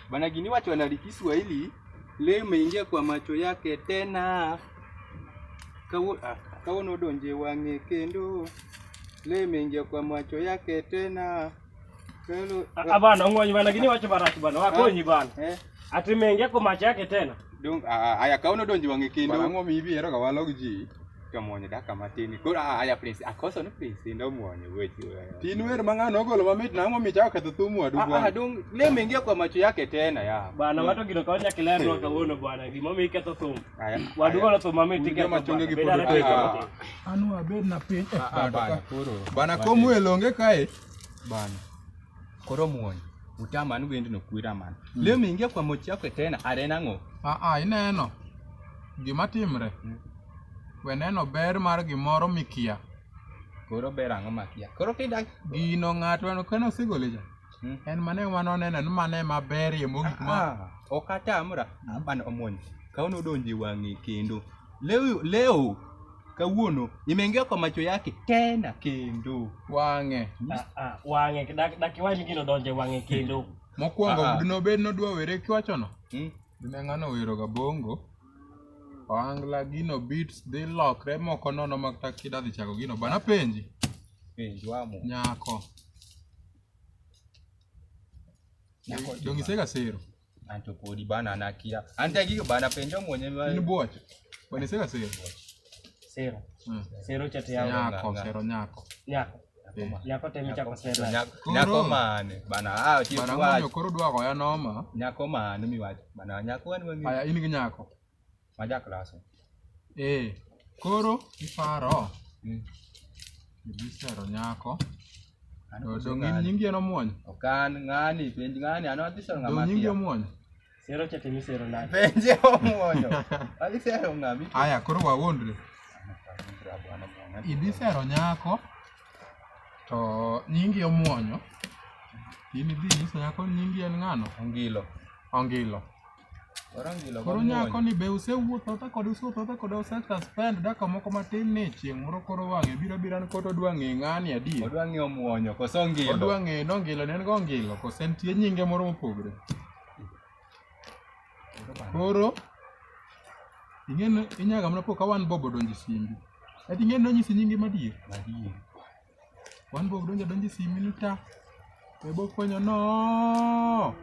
Bana gini watu wanali Kiswahili. Leo imeingia kwa macho yake tena. Kawono donje wange kendo. Leo imeingia kwa macho yake tena. Abana ng'onyi bana gini wacho baraki bana wakonyi bana. Ati imeingia kwa macho yake tena. Dong aya kawono donje wange kendo. Bana ngomi ibi ero kawalo gi. Kamonyo daka matini. Kora aya prince akoso no prince ndo muonyo wechi. Tinwer mangano ogolo mamit na ngomi chao ketho thumu adu bwana. Dong leo imeingia kwa macho yake tena ya. Bana wato gino kaonya kilero kawono bana gimo mi ketho thumu. Wadugo na thumu mamit ketho machonge gi podo. Anu abed na piny. Bana komu e longe kae. Bana. Koro muonyo. Utama anu wendo no kuira man. Leo imeingia kwa macho yake tena arena ngo. Ineno. Gima timre. Weneno ber mar gimoro mikia. Koro ber ang'o makia. Koro kinda Gino ng'ato ano kano sigole ja. En mane manoneno ni mane maber ye mogik ma. Okatamra bana omuonyo. Kawono donje wang'e kendo. Leo kawuono imeingia kwa macho yake tena kendo. Wang'e. Wang'e dakiwani gino donje wang'e kendo. Mokwongo budno bed nodwa were kiwachono. Dine ng'ano wero ga bongo. Oangla gino beats dhi lokre moko nono makta kida dhi chako gino bana penji. Penji wamo. Nyako. Dongi sega sero. Anto podi bana anakia. Ante gigo bana penjo muonye ma. Ini buocho. Bani sega sero. Sero. Sero chate yao. Nyako, sero nyako. Nyako. Nyako temi chako sero. Nyako mane bana chief wa. Bana ngoyo koro dwa goya noma. Nyako mane miwacho. Bana nyako wan wangi. Aya in gi nyako. Maja klaso. Koro iparo. Ibisero nyako. Dongi nyingi eno muonyo. Okan ng'ani penj ng'ani ano adhi sero ng'ama. Dongi nyingi muonyo. Sero chate mi sero ndani. Penje omuonyo. Adhi sero ng'ami. Aya koro wawondre. Idhi sero nyako. To nyingi omuonyo. In idhi nyiso nyako nyingi en ng'ano. Ongilo. Koro nyako ni be usewuotho ta kod suspend daka moko matin ne chieng' moro koro wang'e biro ni koto dwa ng'e ng'ani adier. Odwa ng'e omuonyo koso ongilo. Odwa ng'e nongilo ne en go ongilo koso nitie nyinge moro mopogre. Koro ing'eno inyaga mana pok awan bobo donjo simbi. Ati ing'eno nyisi nyingi madier. Wan bobo donjo simbi ni ta. Ebo konyo no.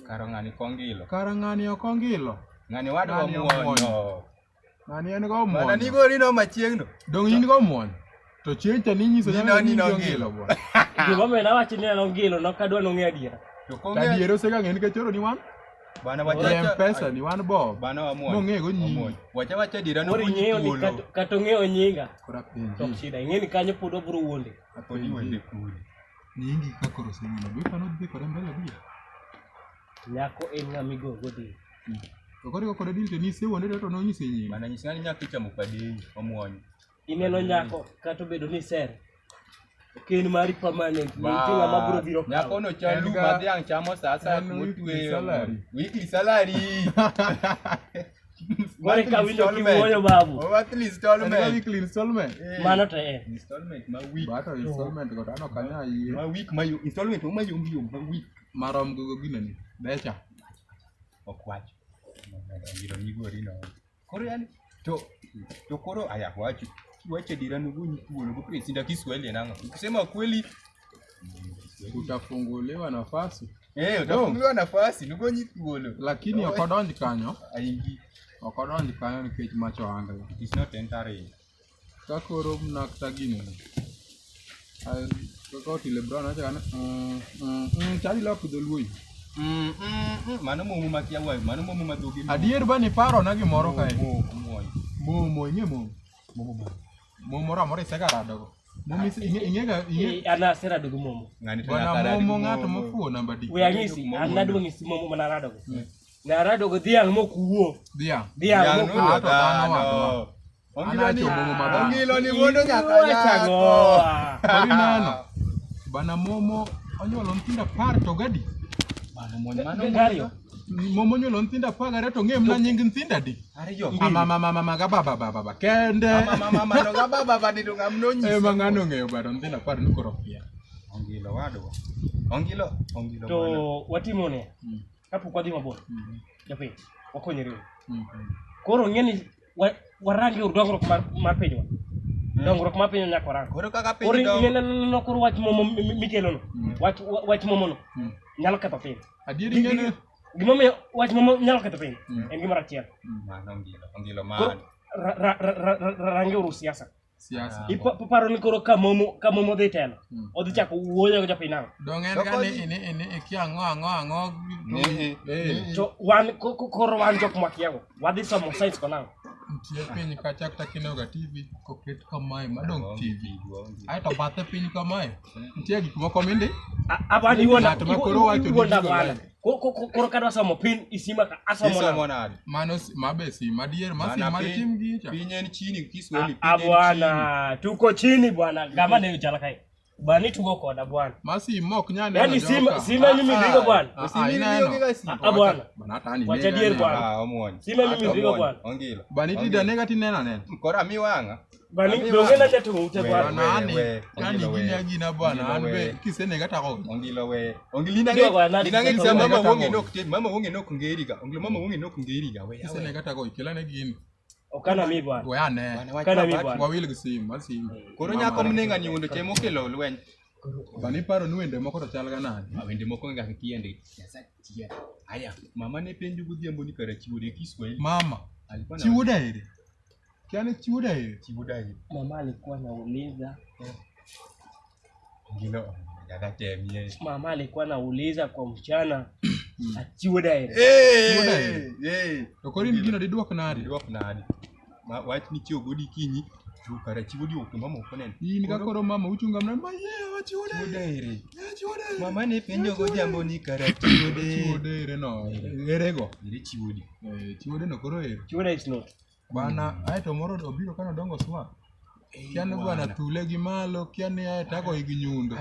Karo ng'ani kongilo. Kara ng'ani ok ongilo. Ng'ani wadwa muonyo. Ng'ani en go muonyo. Mana nigori no machieng'no. Dong in go muonyo. To chieng' cha ninyiso ni ongilo bwana. Gima mena wachi ni ongilo no kadwa no ng'e adiera. To kong'e adiera osega ng'e nikech oro ni wan. Bana wacha pesa ni wan bo. Bana wa muonyo. Mong'e go nyingi. Wacha adiera no ng'eyo ni kato ng'eyo nyinga. Kora penji. To shida ing'e ni kanyo pod obro wuonde. Apodi wuonde kuri. Nyingi ka koro sing'ino. Be kano dhi kore mbele bia. Nyako en ng'ami go dhi. To koro kore dil to nise wuonde to no nyise nyingi. Bana nyisi ng'ani nyako chamo padei omuonyo. Ineno nyako kato bedo ni sere. Ken mari permanent ni tinga mabro biro. Nyako no chalu madhiang' chamo sasa motwe. Weekly salary. Wale kawinjo kiwoyo babu. Monthly installment. Weekly installment. Mano to en. Installment ma week. Bato installment go tano kanya yie. Ma week ma installment ma yom ma week. Marom go gino ni. Becha. Okwach. Ngiro nigori no. Koro yani to koro aya wache dira nugu nyikuono go president Kiswahili nango. Ukisema kweli utafunguliwa nafasi. Utafunguliwa nafasi nugo nyikuono. Lakini okodonj kanyo. Aingi. Okodonj kanyo nikech macho angla. It is not entering. Kakoro mnakta gino. Kakoti LeBron acha kana. Chali la kudolui. Mano momo makia wa, mano momo madogi. Adier bani paro na gimoro kae. Momo inge momo. Momo ra moro sega radogo. Momo ingega ana sera dogo momo. Ngani to na momo ngato mofuo namba di. We angisi anadwa ngisi momo mana radogo. Na radogo dhiang' mokuwo. Dhiang' mokuwo to dhano wadwa. Ongilo ni mondo nyaka nyako. Kori neno. Bana momo onyuolo nyithindo 10 to gadi. Bana mano Gario. Momo nyuolo nyithindo 12 to ng'e mna nying nyithindo adi. Ariyo. Mama ga baba kende. Mama no ga baba dido ngamno nyiso. Ema ng'ano ng'eyo bado nyithindo 10 nikoro pia. Ongilo wadwa. Ongilo. To watimone. kapok wadhi mabor. Japiny, wakonyre. Koro ng'eni warangi dongruok mar pinywa. Dongruok mar pinywa nyaka warang. Koro kaka Koro piny dong. ineno koro wach momo mikelono. Wach momono nyalo ketho piny. Adieri ng'ene Gimomiyo wach momo nyalo ketho piny en gimoro achiel. Mano ongilo Koro man. rangi uru siasa. siasa. Iparo ni koro ka momo dhi telo. Odhi chako wuoyo gi jopiny nang'o. Dong en ga ni ikia ang'o. To wan koro wan jok makiago. Wadhi somo science ko nang'o. Nitie piny kacha kata kinenoga TV koket kamae madong TV. Aeto bathe piny kamae nitie gik moko mindi Abana iwuonda bwana. Koro kadwa somo piny isima ka asomo nang'o. Mano mabe si madier masi maritim gicha. Piny en chini Kiswahili. Bwana tuko chini bwana. Gama ne chala kai. Bwana tuko koda bwana. Masi mok nyane. Yaani sima mimi ndigo bwana. Bwana. Bana tani. Wacha dier bwana. Sima mimi ndigo bwana. Ongilo. Bani tida negati nena. Kora mi wanga. Bani dongena chatu ute bwana. Bana yani gina bwana anbe kisenega tako. Ongilo we. Ongilina nge sema mama wonge nok ngeriga. Ongilo mama wonge nok ngeriga we. Kisenega tako ikela ne gin. Okana mi bwana. We ane. Kana mi bwana. Wawil gisim, mar sim. Koro nyako mnenga nyundo chemo kelo lweny. Bani paro ni wende moko to chal ga nade. Wende moko ngaka kiende. Yasatia. Aya, mama ne penjo godhiambo ni kara chiwo de Kiswahili. Mama. Chiwo daire. Kiane chiwo daire. Chiwo daire. Mama alikuwa anauliza. Ngilo dada temie. Mama alikuwa anauliza kwa mchana achiwo daire. Chiwo daire. To kori ni gino diduok nade. Diduok nade. Wach ni chiwo godi kinyi. Tu kara chiwo di ok mama ok nen. In ka koro mama uchunga mna chiwo daire. Chiwo daire. Mama ne penjo godhiambo ni kara chiwo daire. Chiwo daire no. Erego. Iri chiwo di. Chiwo de no koro ere. Chiwo daire is not. Bana aeto moro obiro kana dongo swa. Kiane bwana tule gi malo kiane aeto ako igi nyundo.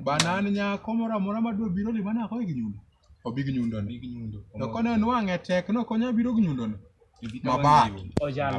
Bana an nyako moro amora madwa biro ni bana ako igi nyundo. Obi gi nyundo. Big nyundo. To kono nwang'e tek no konya biro gi nyundo no. Maba. Ojala.